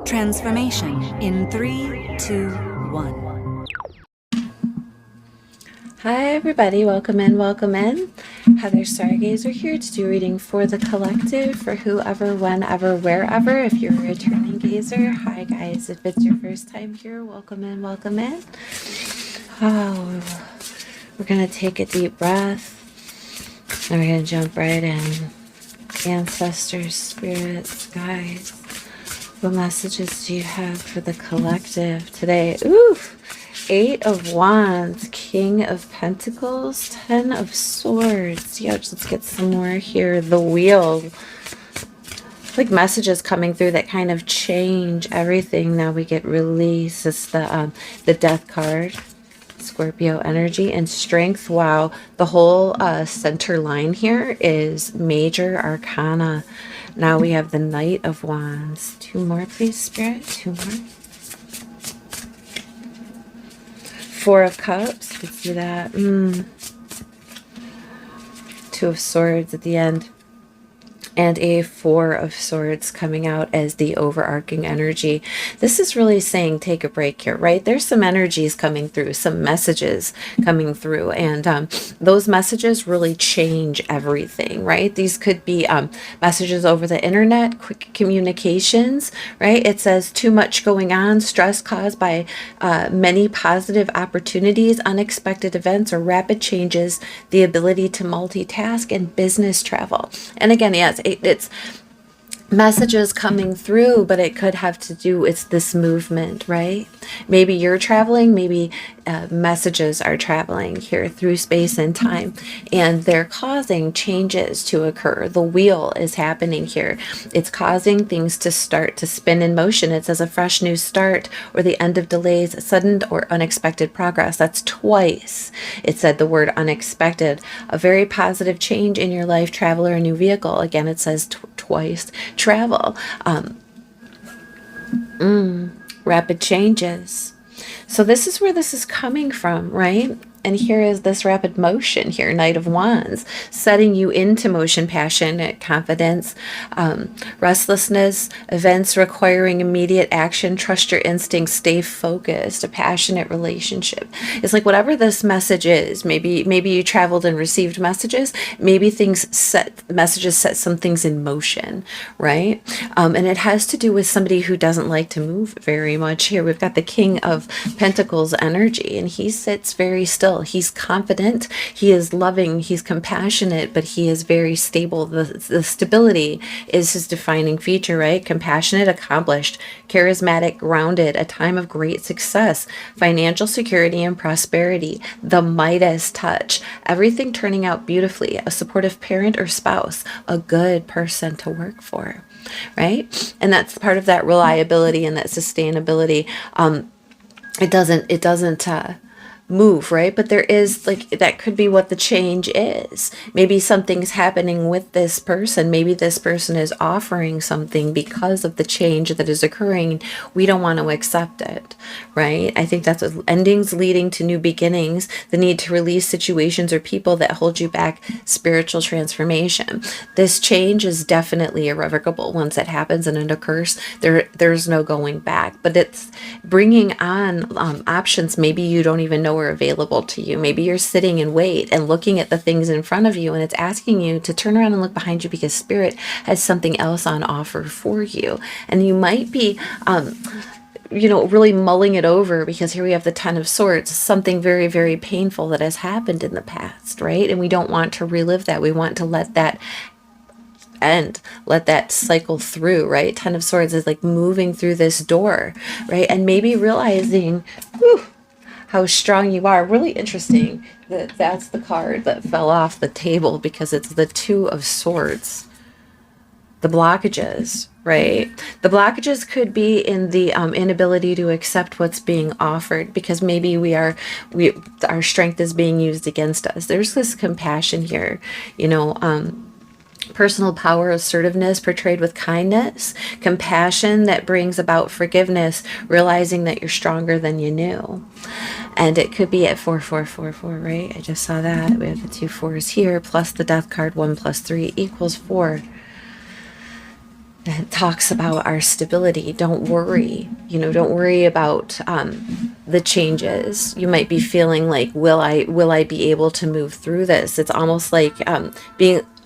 Transformation in 3, 2, 1. Hi everybody, welcome in, welcome in. Heather Stargazer here to do reading for the collective, for whoever, whenever, wherever. If you're a returning gazer, hi guys. If it's your first time here, welcome in, welcome in. Oh, we're going to take a deep breath and we're going to jump right in. Ancestors, spirits, guides, what messages do you have for the collective today? Ooh! 8 of Wands, King of Pentacles, 10 of Swords. Ouch, let's get some more here. The Wheel. Like messages coming through that kind of change everything. Now we get release. It's the Death card. Scorpio energy and strength. Wow, the whole center line here is major arcana. Now we have the Knight of Wands. 2 more, please, Spirit. 2 more. 4 of Cups. You can see that. 2 of Swords at the end. And a 4 of Swords coming out as the overarching energy. This is really saying take a break here, right? There's some energies coming through, some messages coming through, and those messages really change everything, right? These could be messages over the internet, quick communications, right? It says too much going on, stress caused by many positive opportunities, unexpected events, or rapid changes, the ability to multitask, and business travel. And again, yes, it's messages coming through, but it could have to do with this movement, right? Maybe you're traveling, maybe messages are traveling here through space and time, and they're causing changes to occur. The wheel is happening here. It's causing things to start to spin in motion. It says a fresh new start, or the end of delays, sudden or unexpected progress. That's twice it said the word unexpected. A very positive change in your life, travel, or a new vehicle. Again, it says twice travel. Rapid changes. So this is where this is coming from, right? And here is this rapid motion here, Knight of Wands, setting you into motion, passion, confidence, restlessness, events requiring immediate action, trust your instincts, stay focused, a passionate relationship. It's like whatever this message is, maybe you traveled and received messages, maybe messages set some things in motion, right? And it has to do with somebody who doesn't like to move very much. Here we've got the King of Pentacles energy, and he sits very still. He's confident, he is loving, he's compassionate, but he is very stable. The stability is his defining feature, right? Compassionate, accomplished, charismatic, grounded, a time of great success, financial security and prosperity, the Midas touch, everything turning out beautifully, a supportive parent or spouse, a good person to work for, right? And that's part of that reliability and that sustainability. It doesn't move, right? But there is, like, that could be what the change is. Maybe something's happening with this person. Maybe this person is offering something because of the change that is occurring. We don't want to accept it, right? I think that's what endings leading to new beginnings, the need to release situations or people that hold you back, spiritual transformation. This change is definitely irrevocable. Once it happens and it occurs, there's no going back. But it's bringing on options maybe you don't even know are available to you. Maybe you're sitting and wait and looking at the things in front of you, and it's asking you to turn around and look behind you because Spirit has something else on offer for you. And you might be really mulling it over, because here we have the Ten of Swords, something very, very painful that has happened in the past, right? And we don't want to relive that. We want to let that end, let that cycle through, right? Ten of Swords is like moving through this door, right? And maybe realizing, how strong you are. Really interesting that that's the card that fell off the table, because it's the Two of Swords. The blockages, right? The blockages could be in the inability to accept what's being offered, because maybe our strength is being used against us. There's this compassion here, personal power, assertiveness portrayed with kindness, compassion that brings about forgiveness, realizing that you're stronger than you knew. And it could be at 4444, right? I just saw that. We have the 2 4s here, plus the Death card. 1 + 3 = 4. It talks about our stability. Don't worry, don't worry about the changes. You might be feeling like, will I be able to move through this? It's almost like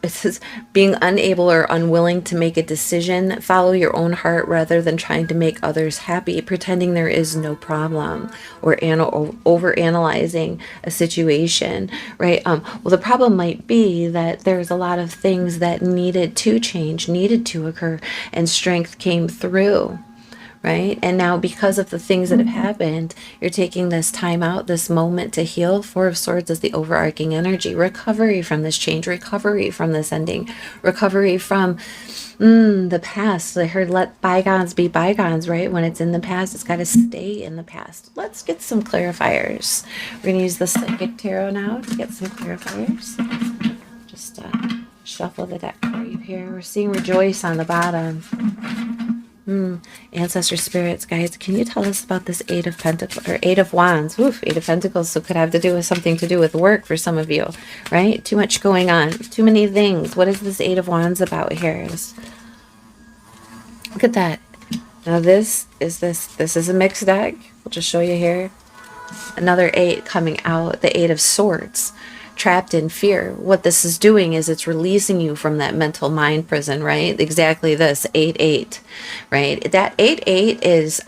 it says being unable or unwilling to make a decision. Follow your own heart rather than trying to make others happy, pretending there is no problem, or over analyzing a situation, right? Well, the problem might be that there's a lot of things that needed to change, needed to occur, and strength came through. Right? And now, because of the things that have happened, you're taking this time out, this moment to heal. Four of Swords is the overarching energy. Recovery from this change, recovery from this ending, recovery from the past. I heard let bygones be bygones, right? When it's in the past, it's got to stay in the past. Let's get some clarifiers. We're going to use the Psychic Tarot now to get some clarifiers. Just shuffle the deck for you here. We're seeing Rejoice on the bottom. Ancestor spirits, guys, can you tell us about this Eight of Pentacles, or Eight of Wands? Oof, Eight of Pentacles, so could have to do with something to do with work for some of you, right? Too much going on, too many things. What is this Eight of Wands about here? Look at that. Now this is a mixed deck. We'll just show you here. Another 8 coming out, the Eight of Swords. Trapped in fear. What this is doing is it's releasing you from that mental mind prison, right? Exactly this 8-8, right? That 8-8 is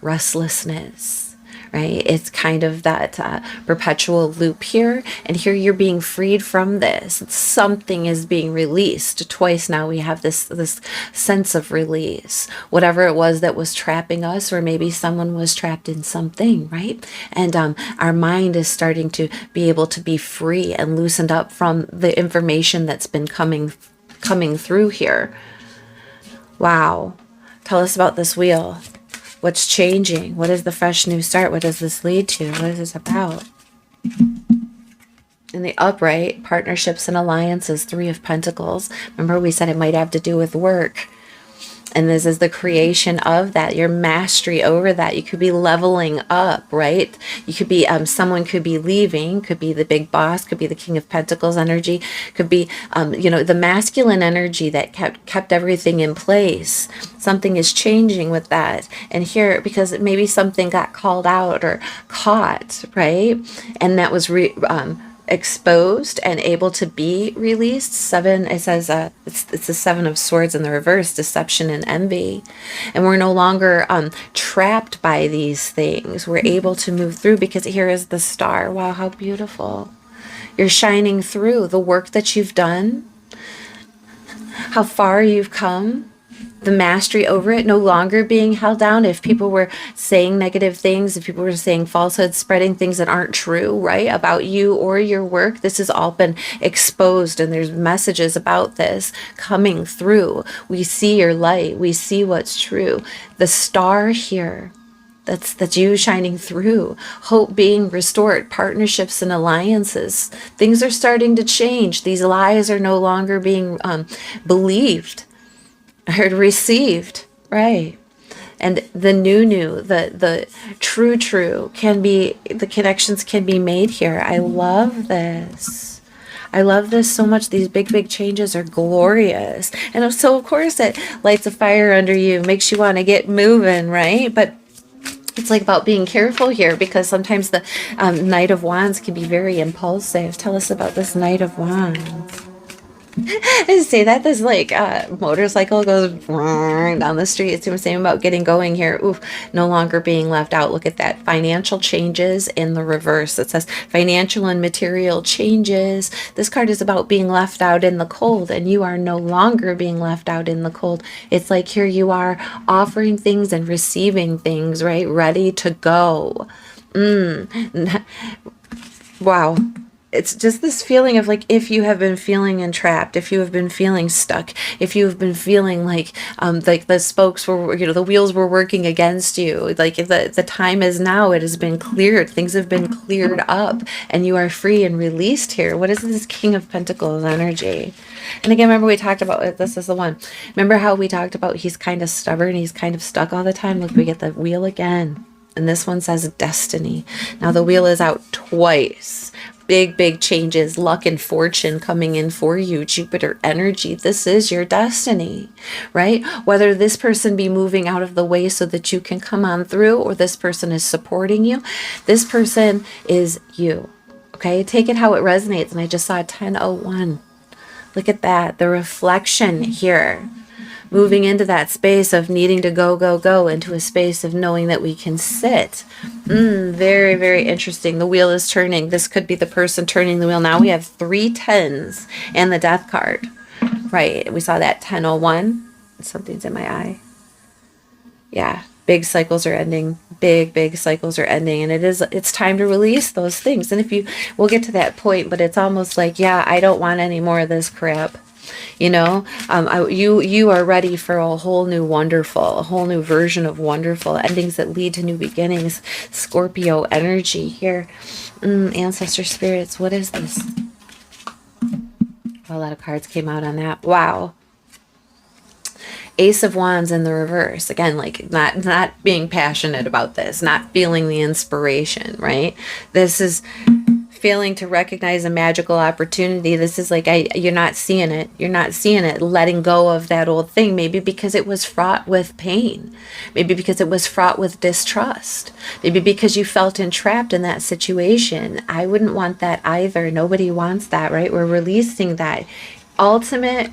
restlessness, right? It's kind of that perpetual loop here, and here you're being freed from this. Something is being released. Twice now we have this sense of release. Whatever it was that was trapping us, or maybe someone was trapped in something, right? And our mind is starting to be able to be free and loosened up from the information that's been coming through here. Wow. Tell us about this wheel. What's changing? What is the fresh new start? What does this lead to? What is this about? In the upright, partnerships and alliances, 3 of Pentacles. Remember we said it might have to do with work. And this is the creation of that, your mastery over that. You could be leveling up, right? You could be, someone could be leaving, could be the big boss, could be the King of Pentacles energy, could be, the masculine energy that kept everything in place. Something is changing with that. And here, because maybe something got called out or caught, right? And that was exposed and able to be released. 7, it says it's the 7 of Swords in the reverse, deception and envy, and we're no longer trapped by these things. We're able to move through, because here is the star. Wow, how beautiful. You're shining through the work that you've done, how far you've come, the mastery over it, no longer being held down. If people were saying negative things, if people were saying falsehoods, spreading things that aren't true, right, about you or your work, this has all been exposed, and there's messages about this coming through. We see your light. We see what's true. The star here, that's you shining through. Hope being restored. Partnerships and alliances. Things are starting to change. These lies are no longer being believed. I heard received, right? And the new, the true can be, the connections can be made here. I love this. I love this so much. These big changes are glorious. And so, of course, it lights a fire under you, makes you want to get moving, right? But it's like about being careful here, because sometimes the Knight of Wands can be very impulsive. Tell us about this Knight of Wands. I say that this motorcycle goes down the street. It's the same about getting going here. Oof, no longer being left out. Look at that. Financial changes in the reverse. It says financial and material changes. This card is about being left out in the cold, and you are no longer being left out in the cold. It's like here you are offering things and receiving things, right? Ready to go. Wow. It's just this feeling of like, if you have been feeling entrapped, if you have been feeling stuck, if you have been feeling like the spokes were, the wheels were working against you, like the time is now, it has been cleared, things have been cleared up, and you are free and released here. What is this King of Pentacles energy? And again, remember we talked about it. This is the one. Remember how we talked about he's kind of stubborn, he's kind of stuck all the time? Look, we get the wheel again. And this one says destiny. Now the wheel is out twice. big, big changes, luck and fortune coming in for you, Jupiter energy. This is your destiny, right? Whether this person be moving out of the way so that you can come on through, or this person is supporting you, this person is you. Okay, take it how it resonates. And I just saw 1001. Look at that, the reflection here. Moving into that space of needing to go into a space of knowing that we can sit. Very, very interesting. The wheel is turning. This could be the person turning the wheel. Now we have 3 10s and the death card. Right. We saw that 1001. Something's in my eye. Yeah. Big cycles are ending. Big cycles are ending. And it's time to release those things. And we'll get to that point, but it's almost like, yeah, I don't want any more of this crap. You know, you are ready for a whole new wonderful, a whole new version of wonderful endings that lead to new beginnings. Scorpio energy here. Ancestor spirits, what is this? A lot of cards came out on that. Wow. Ace of Wands in the reverse. Again, like not being passionate about this, not feeling the inspiration, right? This is failing to recognize a magical opportunity. This is like, you're not seeing it. You're not seeing it. Letting go of that old thing. Maybe because it was fraught with pain. Maybe because it was fraught with distrust. Maybe because you felt entrapped in that situation. I wouldn't want that either. Nobody wants that, right? We're releasing that. Ultimate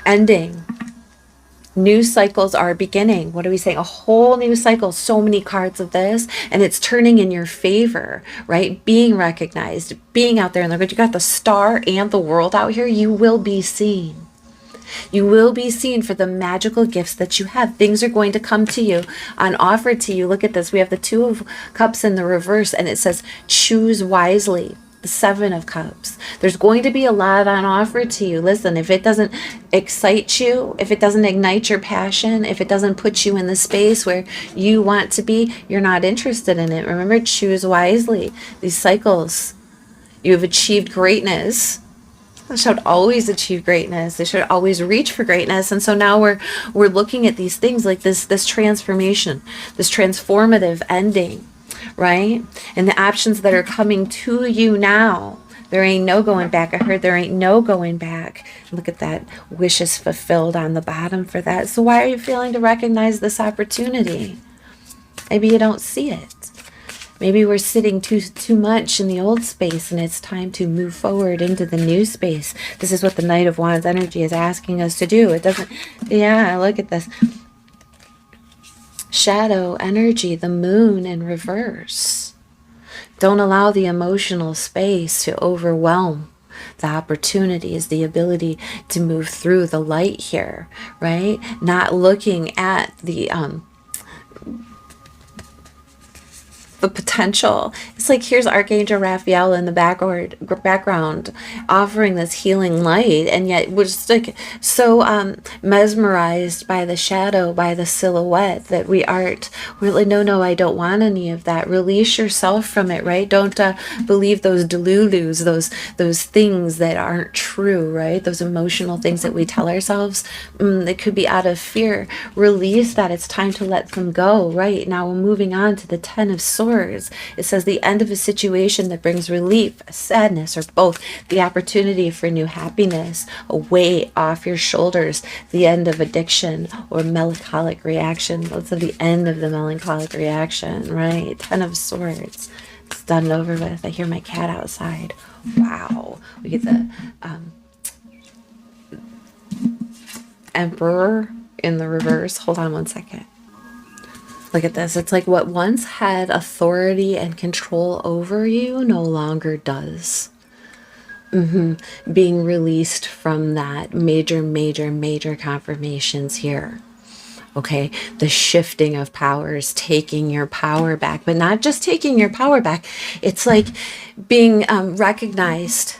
ending. New cycles are beginning. What are we saying? A whole new cycle. So many cards of this, and it's turning in your favor, right? Being recognized, being out there in the world. You got the star and the world out here. You will be seen. You will be seen for the magical gifts that you have. Things are going to come to you, on offer to you. Look at this. We have the 2 of Cups in the reverse, and it says, choose wisely. The 7 of Cups. There's going to be a lot on offer to you. Listen, if it doesn't excite you, if it doesn't ignite your passion, if it doesn't put you in the space where you want to be, you're not interested in it. Remember, choose wisely. These cycles, you have achieved greatness. They should always achieve greatness. They should always reach for greatness. And so now we're looking at these things like this transformation, this transformative ending. Right? And the options that are coming to you now, there ain't no going back. I heard there ain't no going back. Look at that. Wishes fulfilled on the bottom for that. So why are you failing to recognize this opportunity? Maybe you don't see it. Maybe we're sitting too much in the old space, and it's time to move forward into the new space. This is what the Knight of Wands energy is asking us to do. It doesn't, yeah, look at this. Shadow energy, the moon in reverse. Don't allow the emotional space to overwhelm the opportunities, the ability to move through the light here, right? Not looking at the potential. It's like, here's Archangel Raphael in the background offering this healing light, and yet we're just like so mesmerized by the shadow, by the silhouette, that we're like, no, I don't want any of that. Release yourself from it, right? Don't believe those delulus, those things that aren't true, right? Those emotional things that we tell ourselves that could be out of fear. Release that. It's time to let them go. Right now we're moving on to the 10 of Swords. It says the end of a situation that brings relief, sadness, or both. The opportunity for new happiness, a weight off your shoulders. The end of addiction or melancholic reaction. That's the end of the melancholic reaction, right? 10 of Swords. It's done and over with. I hear my cat outside. Wow. We get the Emperor in the reverse. Hold on one second. Look at this. It's like what once had authority and control over you no longer does. Being released from that. Major confirmations here. Okay, the shifting of powers, taking your power back, but not just taking your power back. It's like being recognized,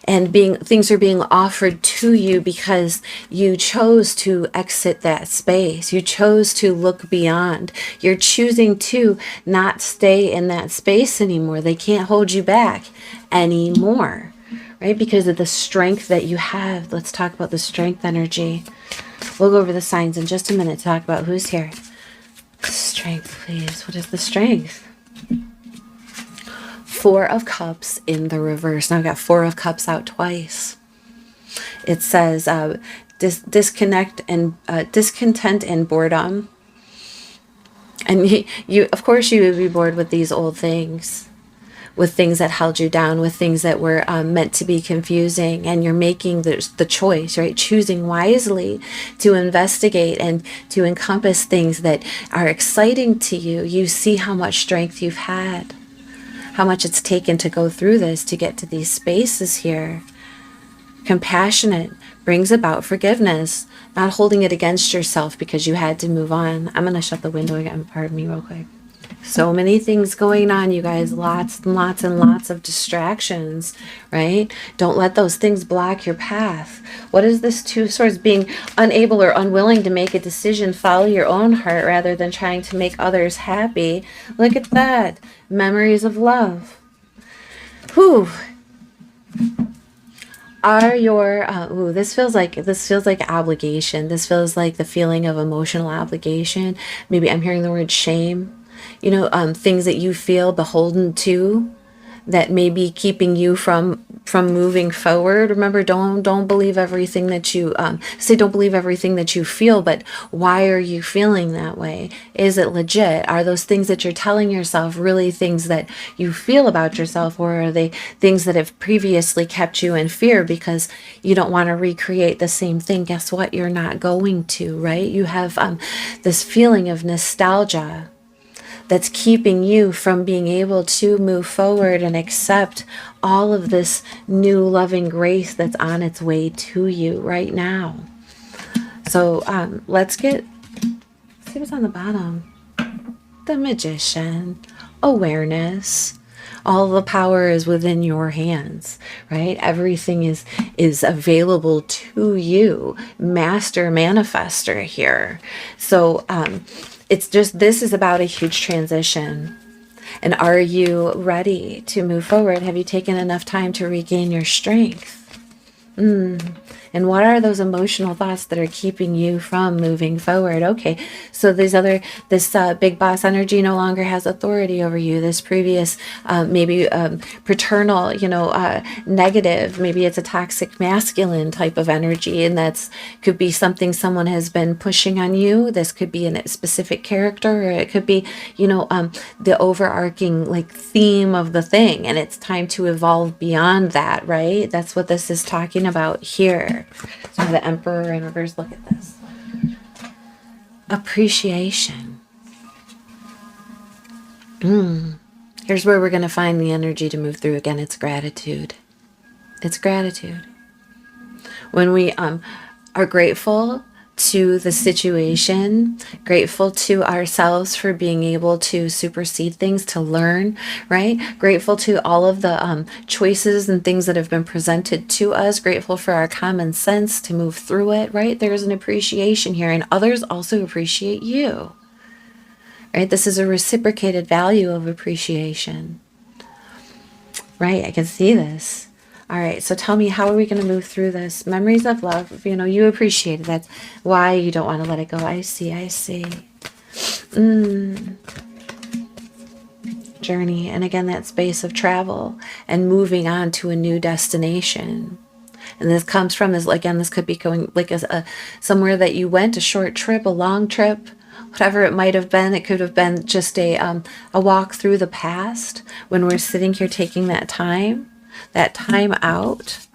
and things are being offered to you because you chose to exit that space. You chose to look beyond. You're choosing to not stay in that space anymore. They can't hold you back anymore, right? Because of the strength that you have. Let's talk about the strength energy. We'll go over the signs in just a minute to talk about who's here. Strength, please. What is the strength? Four of Cups in the reverse. Now I've got Four of Cups out twice. It says discontent and boredom. And you, of course, you would be bored with these old things, with things that held you down, with things that were meant to be confusing. And you're making the choice, right? Choosing wisely to investigate and to encompass things that are exciting to you. You see how much strength you've had, how much it's taken to go through this, to get to these spaces here. Compassionate brings about forgiveness, not holding it against yourself because you had to move on. I'm going to shut the window again. Pardon me real quick. So many things going on, you guys. Lots and lots and lots of distractions, right? Don't let those things block your path. What is this Two of Swords? Being unable or unwilling to make a decision. Follow your own heart rather than trying to make others happy. Look at that. Memories of love. Whew. Are your this feels like obligation. This feels like the feeling of emotional obligation. Maybe I'm hearing the word shame. You know, things that you feel beholden to that may be keeping you from moving forward. Remember, don't believe everything that you don't believe everything that you feel, but why are you feeling that way? Is it legit? Are those things that you're telling yourself really things that you feel about yourself, or are they things that have previously kept you in fear because you don't want to recreate the same thing? Guess what? You're not going to, right? You have this feeling of nostalgia that's keeping you from being able to move forward and accept all of this new loving grace that's on its way to you right now. So let's see what's on the bottom. The Magician. Awareness. All the power is within your hands, right? Everything is available to you. Master manifester here. So it's just, this is about a huge transition. And are you ready to move forward? Have you taken enough time to regain your strength? And what are those emotional thoughts that are keeping you from moving forward? Okay, so this big boss energy no longer has authority over you. This previous, maybe paternal, negative, maybe it's a toxic masculine type of energy, and could be something someone has been pushing on you. This could be a specific character, or it could be, the overarching theme of the thing, and it's time to evolve beyond that, right? That's what this is talking about here. So the Emperor in reverse, look at this. Appreciation. Here's where we're going to find the energy to move through again. It's gratitude. It's gratitude. When we are grateful to the situation, grateful to ourselves for being able to supersede things, to learn, right? Grateful to all of the choices and things that have been presented to us, grateful for our common sense to move through it, right? There's an appreciation here, and others also appreciate you, right? This is a reciprocated value of appreciation, right? I can see this. All right, so tell me, how are we going to move through this? Memories of love, you appreciate it. That's why you don't want to let it go. I see. Journey, and again, that space of travel and moving on to a new destination. And this comes from, this could be going somewhere that you went, a short trip, a long trip, whatever it might have been. It could have been just a walk through the past, when we're sitting here taking that time out,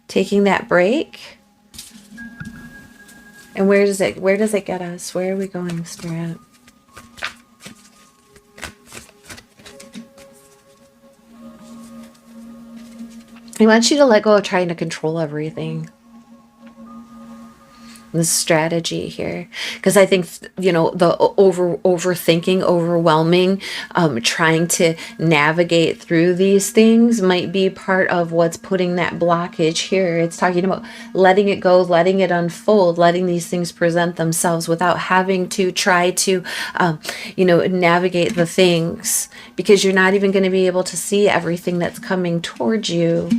taking that break. And where does it get us? Where are we going, Spirit? I want you to let go of trying to control everything. The strategy here, because I think the overthinking, overwhelming, trying to navigate through these things might be part of what's putting that blockage here. It's talking about letting it go, letting it unfold, letting these things present themselves without having to try to navigate the things, because you're not even going to be able to see everything that's coming towards you.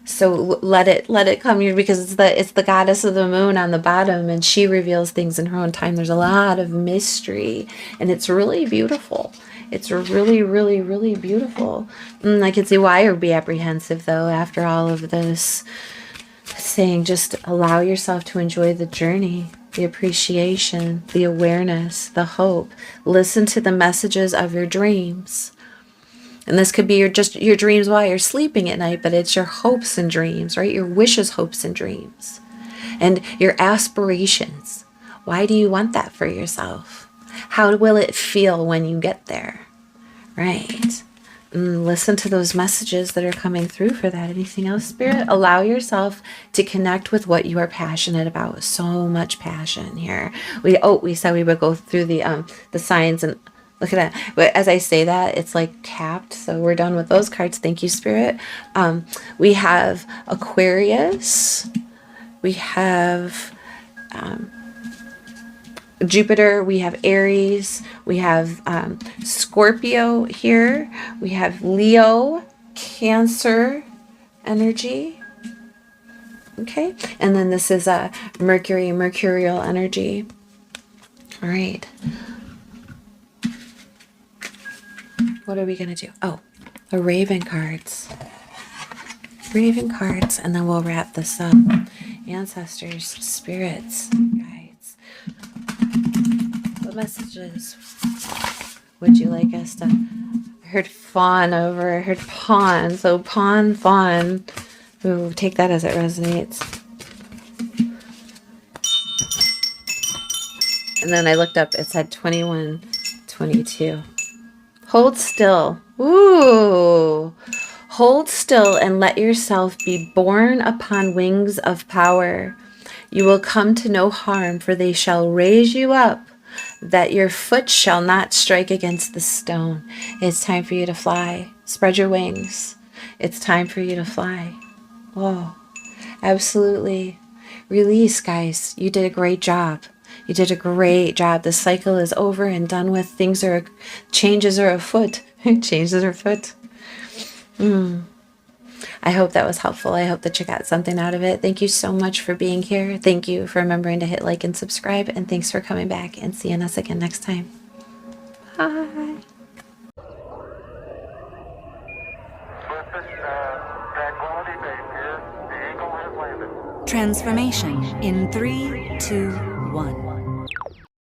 So let it come here, because it's the goddess of the moon on the bottom, and she reveals things in her own time. There's a lot of mystery, and it's really beautiful. It's really, really, really beautiful. I can see why you'd be apprehensive, though, after all of this. Saying just allow yourself to enjoy the journey, the appreciation, the awareness, the hope. Listen to the messages of your dreams. And this could be your dreams while you're sleeping at night, but it's your hopes and dreams, right? Your wishes, hopes, and dreams. And your aspirations. Why do you want that for yourself? How will it feel when you get there? Right? Listen to those messages that are coming through for that. Anything else, Spirit? Allow yourself to connect with what you are passionate about. So much passion here. We said we would go through the signs, and look at that. But as I say that, it's like capped. So we're done with those cards. Thank you, Spirit. We have Aquarius. We have Jupiter, we have Aries, we have Scorpio here, we have Leo, Cancer energy, okay, and then this is a Mercury, mercurial energy. All right, what are we going to do? Oh, the Raven cards. Raven cards, and then we'll wrap this up. Ancestors, spirits, guides. What messages would you like us to... I heard fawn over, I heard pawn. So pawn, fawn. Ooh, take that as it resonates. And then I looked up, it said 21, 22. Hold still. Ooh. Hold still and let yourself be borne upon wings of power. You will come to no harm, for they shall raise you up, that your foot shall not strike against the stone. It's time for you to fly. Spread your wings. It's time for you to fly. Whoa. Absolutely. Release, guys. You did a great job. You did a great job. The cycle is over and done with. Changes are afoot. Changes are afoot. I hope that was helpful. I hope that you got something out of it. Thank you so much for being here. Thank you for remembering to hit like and subscribe. And thanks for coming back and seeing us again next time. Bye. Transformation in 3, 2, 1.